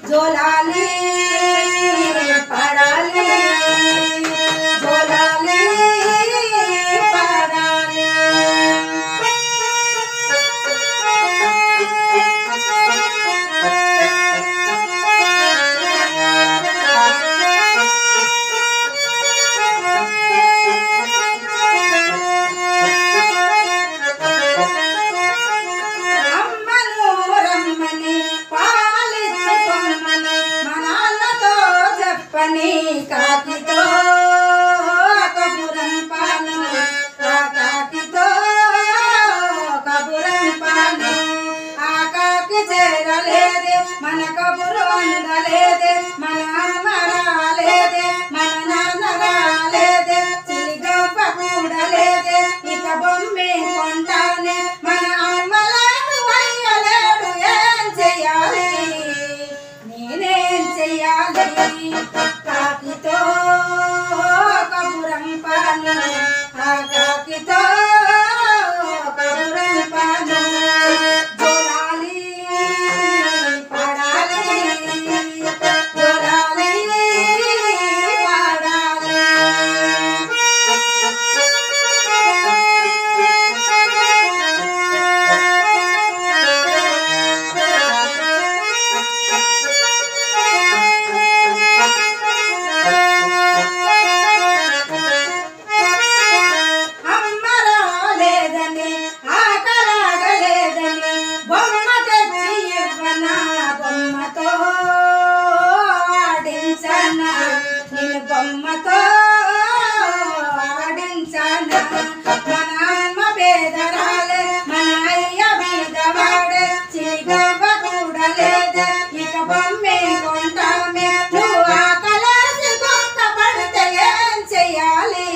జోలాలి పడాలి జోలాలి పడాలి కాకితో కబురం పాను కాకితో కబురం పాను ఆ కాకి చేరలేదే మన కబురు అందలేదే మన అమ్మ రాలేదే మన నాన్న రాలేదే చిలిగవ్వ కూడలేదే ఇక బొమ్మే కొంటానే మన అమ్మలాడు వయ్యలేడు ఏం చెయ్యాలి నేనేం చెయ్యాలి కాకితో కబురం పాను ఆ కాకితో కబురం పాను జోలాలి పడాలి జోలాలి పడాలి బొమ్మతో ఆడించానా మన అమ్మ పేదరాలే మన అయ్య బీదవాడే చిలిగవ్వ కూడలేదే ఇక బొమ్మే కొంటామే నువ్వు ఆకలేసి గొంత పడితే ఏం చెయ్యాలి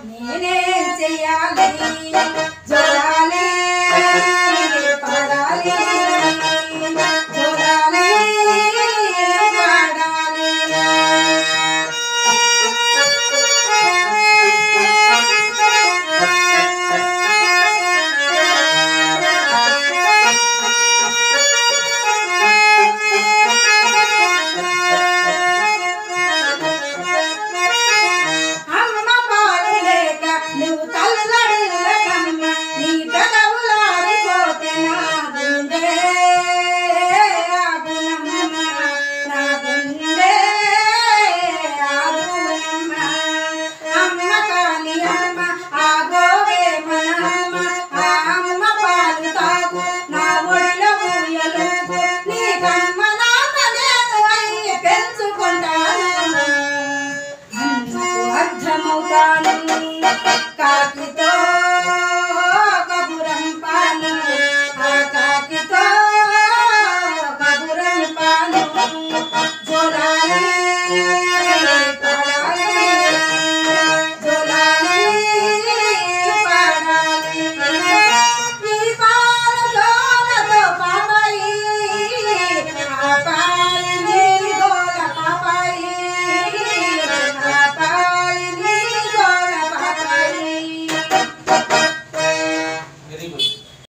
నేనేం చెయ్యాలి జోలాలి పడాలి జోలాలి కాకి